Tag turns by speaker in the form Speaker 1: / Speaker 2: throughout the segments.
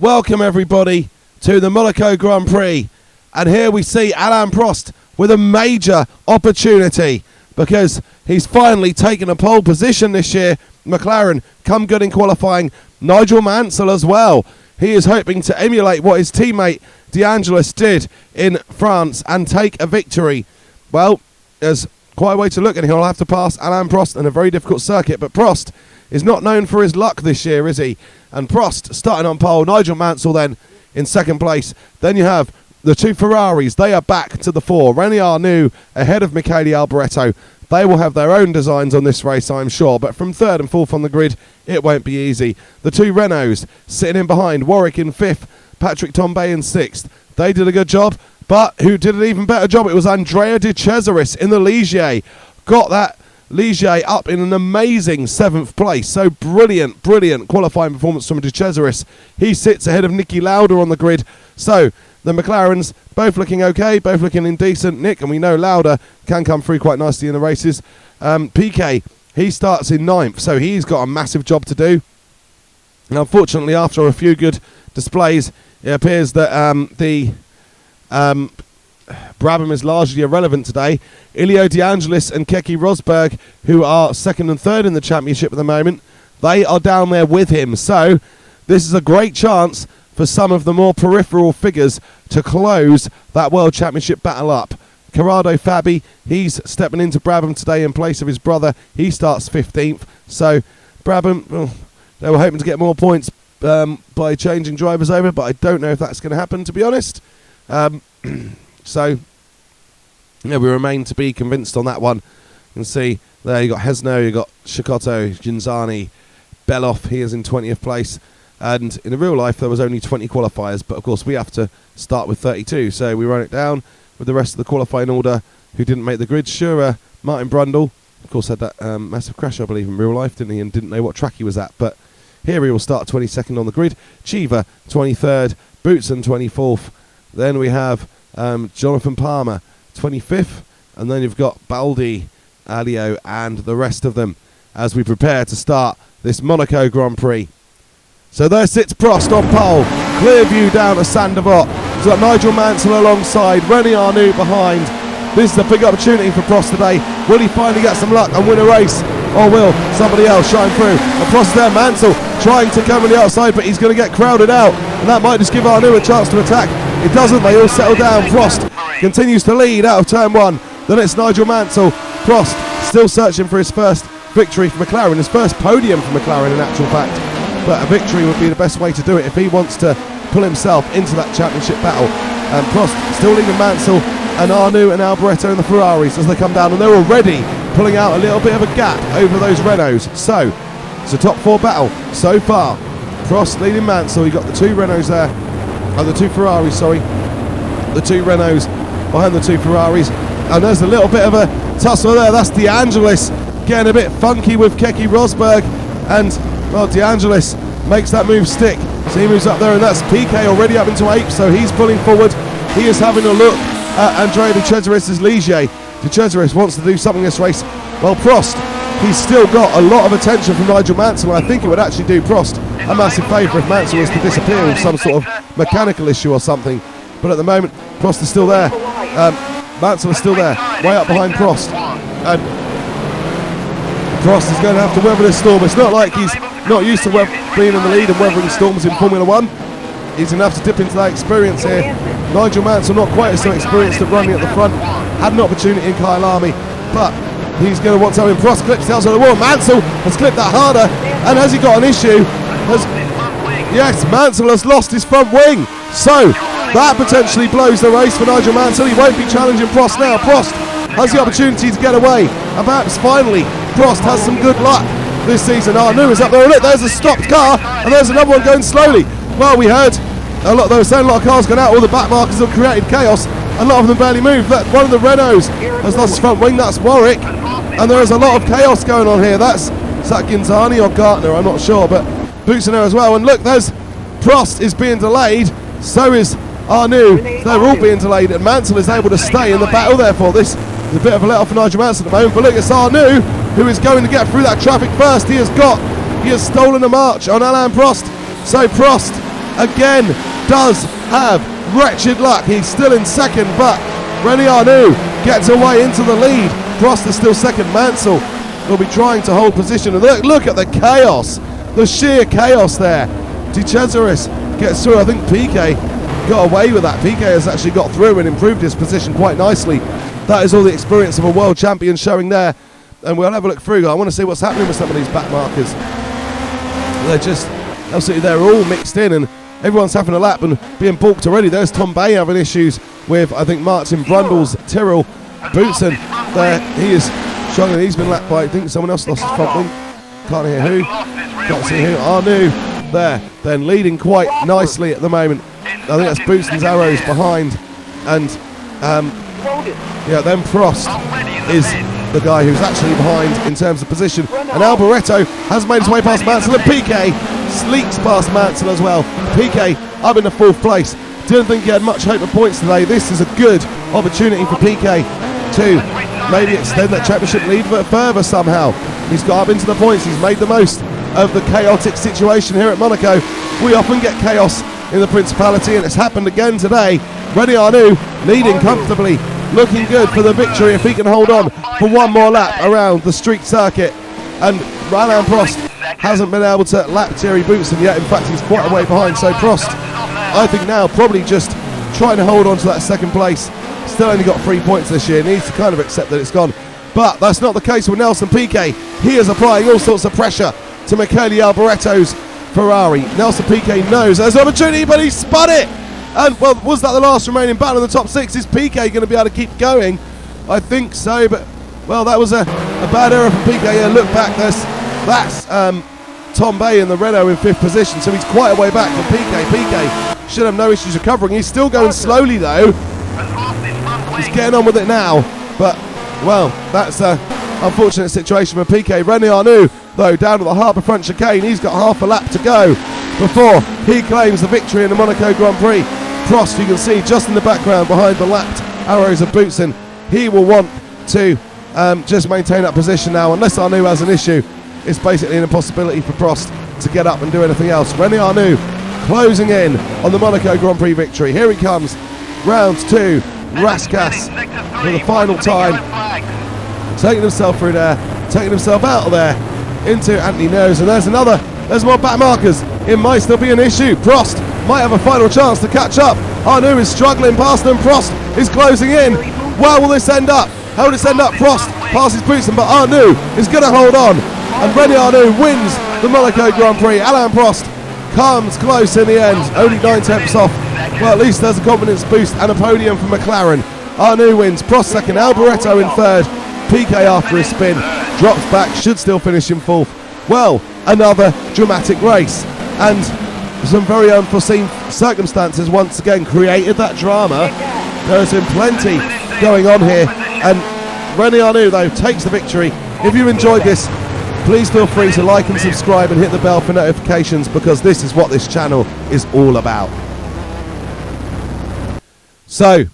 Speaker 1: Welcome everybody to the Monaco Grand Prix, and here we see Alain Prost with a major opportunity because he's finally taken a pole position this year. McLaren come good in qualifying, Nigel Mansell as well. He is hoping to emulate what his teammate eliodeangelis did in France and take a victory. Well, there's quite a way to look, and he'll have to pass Alain Prost in a very difficult circuit, but Prost is not known for his luck this year, is he? And Prost starting on pole, Nigel Mansell then in second place. Then you have the two Ferraris, they are back to the fore. renearnoux ahead of michelealboreto. They will have their own designs on this race, I'm sure, but from third and fourth on the grid, it won't be easy. The two Renaults sitting in behind, Warwick in fifth, patricktambay in sixth. They did a good job, but who did an even better job? It was andreadecesaris in the Ligier. Got that Ligier up in an amazing 7th place. So brilliant qualifying performance from DeCesaris. He sits ahead of Niki Lauda on the grid. So the McLarens both looking okay, both looking indecent. Nick, and we know Lauda can come through quite nicely in the races. Piquet, he starts in 9th, so he's got a massive job to do. And unfortunately, after a few good displays, it appears that the Brabham is largely irrelevant today. eliodeangelis and Keke Rosberg, who are second and third in the championship at the moment, they are down there with him. So this is a great chance for some of the more peripheral figures to close that World Championship battle up. Corrado Fabi, he's stepping into Brabham today in place of his brother. He starts 15th. So Brabham, well, they were hoping to get more points by changing drivers over, but I don't know if that's going to happen, to be honest. So, yeah, we remain to be convinced on that one. You can see there you got Hesno, you got Shikoto, Ginzani, Beloff, he is in 20th place. And in the real life, there was only 20 qualifiers, but of course we have to start with 32. So we run it down with the rest of the qualifying order who didn't make the grid. Schurer, Martin Brundle, of course, had that massive crash, I believe, in real life, didn't he? And didn't know what track he was at. But here he will start 22nd on the grid. Cheever, 23rd. Boutsen, 24th. Then we have Jonathan Palmer, 25th, and then you've got Baldi, Alio, and the rest of them as we prepare to start this Monaco Grand Prix. So there sits Prost on pole, clear view down to Saint-Devote. He's got Nigel Mansell alongside, renearnoux behind. This is a big opportunity for Prost today. Will he finally get some luck and win a race, or will somebody else shine through? And Prost there, Mansell trying to come on the outside, but he's going to get crowded out, and that might just give Arnoux a chance to attack. It doesn't, they all settle down. Prost continues to lead out of turn one. Then it's Nigel Mansell. Prost still searching for his first victory for McLaren, his first podium for McLaren in actual fact. But a victory would be the best way to do it if he wants to pull himself into that championship battle. And Prost still leading Mansell and Arnoux and Alboreto in the Ferraris as they come down, and they're already pulling out a little bit of a gap over those Renaults. So it's a top four battle so far. Prost leading Mansell. You've got the two Renaults there. Oh, the two Ferraris, sorry. The two Renaults behind the two Ferraris. And there's a little bit of a tussle there. That's eliodeangelis getting a bit funky with Keke Rosberg. And, well, eliodeangelis makes that move stick. So he moves up there, and that's Piquet already up into 8th. So he's pulling forward. He is having a look at andreadecesaris' Ligier. DeCesaris wants to do something this race. Well, Prost, he's still got a lot of attention from Nigel Mansell. I think it would actually do Prost a massive favour if Mansell was to disappear with some sort of mechanical issue or something. But at the moment, Prost is still there. Mansell is still there, way up behind Prost. And Prost is going to have to weather this storm. It's not like he's not used to being in the lead and weathering storms in Formula 1. He's going to have to dip into that experience here. Nigel Mansell, not quite so experienced at running at the front, had an opportunity in Kyalami, but he's going to want to have him. Prost clips the outside of the wall. Mansell has clipped that harder, and has he got an issue? Yes, Mansell has lost his front wing. So that potentially blows the race for Nigel Mansell. He won't be challenging Prost now. Prost has the opportunity to get away, and perhaps finally Prost has some good luck this season. Arnoux is up there. Look, there's a stopped car, and there's another one going slowly. Well, we heard they were saying a lot of cars going out. All the back markers have created chaos. A lot of them barely moved. Look, one of the Renaults has lost his front wing. That's Warwick, and there is a lot of chaos going on here. Is that Ginzani or Gartner? I'm not sure, but Boutsen there as well. And look, there's Prost is being delayed. So is Arnoux. They're all being delayed, and Mansell is able to stay in the battle. Therefore, this is a bit of a let-off for Nigel Mansell at the moment. But look, it's Arnoux who is going to get through that traffic first. He has stolen a march on Alain Prost. So Prost again does have wretched luck. He's still in second, but Renearnoux gets away into the lead. Prost is still second. Mansell will be trying to hold position. And look at the chaos, the sheer chaos there. DeCesaris gets through. I think Piquet got away with that. Piquet has actually got through and improved his position quite nicely. That is all the experience of a world champion showing there. And we'll have a look through. I want to see what's happening with some of these back markers. They're just absolutely, they're all mixed in, and everyone's having a lap and being balked already. There's Tambay having issues with, I think, Martin Brundle's Tyrrell. Boutsen there, he is struggling. He's been lapped by, I think someone else lost his front wing. Can't hear who. Can't see who. Arnoux there, then leading quite nicely at the moment. I think that's Boutsen's arrows behind. And yeah, then Prost is the guy who's actually behind in terms of position. And Alboreto has made his way past Mansell, and Piquet sleeps past Mansell as well. Piquet up in the 4th place. Didn't think he had much hope of points today. This is a good opportunity for Piquet to maybe extend that championship lead further somehow. He's got up into the points. He's made the most of the chaotic situation here at Monaco. We often get chaos in the Principality, and it's happened again today. Renearnoux leading comfortably, looking good for the victory if he can hold on for one more lap around the street circuit. And Alain Prost hasn't been able to lap Thierry Boutsen yet. In fact, he's quite a way behind. So Prost, I think now, probably just trying to hold on to that second place. Still only got 3 points this year. Needs to kind of accept that it's gone. But that's not the case with Nelson Piquet. He is applying all sorts of pressure to Michele Alboreto's Ferrari. Nelson Piquet knows there's an opportunity, but he spun it. And, well, was that the last remaining battle in the top 6? Is Piquet going to be able to keep going? I think so, but, well, that was a bad error for Piquet. Yeah, look back, that's Tambay in the Renault in 5th position, so he's quite a way back from Piquet. Piquet should have no issues recovering. He's still going slowly, though. He's getting on with it now, but, well, that's an unfortunate situation for Piquet. Renearnoux, though, down at the harbour front chicane. He's got half a lap to go before he claims the victory in the Monaco Grand Prix. Prost, you can see just in the background behind the lapped arrows of Boutsen. He will want to just maintain that position now. Unless Arnoux has an issue, it's basically an impossibility for Prost to get up and do anything else. Renearnoux closing in on the Monaco Grand Prix victory. Here he comes, round 2. Rascasse for the final time, taking himself through there, taking himself out of there into Anthony Nose. And there's more back markers. It might still be an issue. Prost might have a final chance to catch up. Arnoux is struggling past them. Prost is closing in. Where will this end up? How will this end up? Prost passes Boutsen, but Arnoux is going to hold on. And Renearnoux wins the Monaco Grand Prix. Alain Prost comes close in the end, only 9/10 off. Well, at least there's a confidence boost and a podium for McLaren. Arnoux wins, Prost second, Alboreto in 3rd. Piquet after a spin drops back, should still finish in 4th. Well, another dramatic race, and some very unforeseen circumstances once again created that drama. There has been plenty going on here, and Renearnoux, though, takes the victory. If you enjoyed this, please feel free to like and subscribe and hit the bell for notifications, because this is what this channel is all about. So,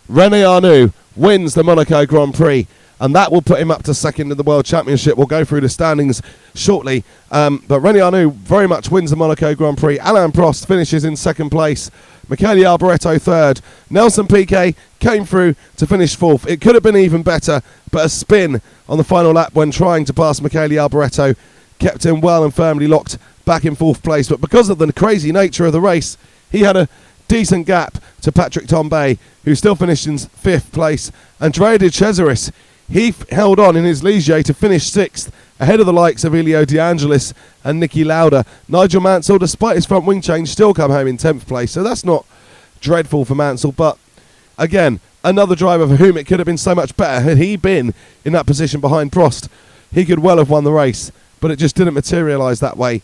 Speaker 1: Renearnoux wins the Monaco Grand Prix, and that will put him up to second in the World Championship. We'll go through the standings shortly, but Renearnoux very much wins the Monaco Grand Prix. Alain Prost finishes in 2nd place. Michele Alboreto 3rd. Nelson Piquet came through to finish 4th. It could have been even better, but a spin on the final lap when trying to pass Michele Alboreto kept him well and firmly locked back in 4th place. But because of the crazy nature of the race, he had a decent gap to patricktambay, who still finished in 5th place. andreadecesaris, he held on in his Ligier to finish 6th, ahead of the likes of eliodeangelis and Niki Lauda. Nigel Mansell, despite his front wing change, still come home in 10th place, so that's not dreadful for Mansell. But again, another driver for whom it could have been so much better. Had he been in that position behind Prost, he could well have won the race, but it just didn't materialise that way.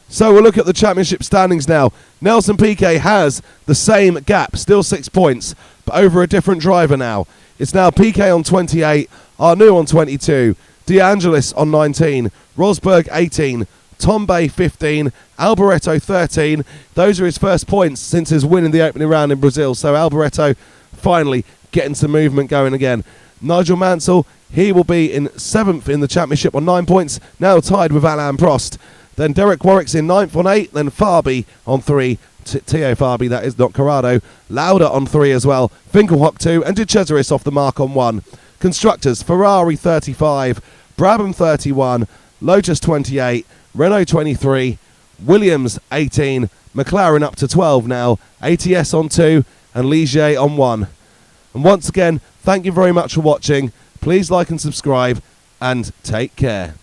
Speaker 1: So we'll look at the championship standings now. Nelson Piquet has the same gap, still 6 points, but over a different driver now. It's now Piquet on 28, Arnoux on 22, DeAngelis on 19, Rosberg 18, Tambay 15, Alboreto 13. Those are his first points since his win in the opening round in Brazil. So Alboreto finally getting some movement going again. Nigel Mansell, he will be in 7th in the championship on 9 points, now tied with Alain Prost. Then Derek Warwick's in 9th on 8, then Fabi on 3, Tio Fabi, that is, not Corrado. Lauda on 3 as well. Finkelhock 2, and DeCesaris off the mark on 1. Constructors, Ferrari 35, Brabham 31, Lotus 28, Renault 23, Williams 18, McLaren up to 12 now, ATS on 2, and Ligier on 1. And once again, thank you very much for watching. Please like and subscribe, and take care.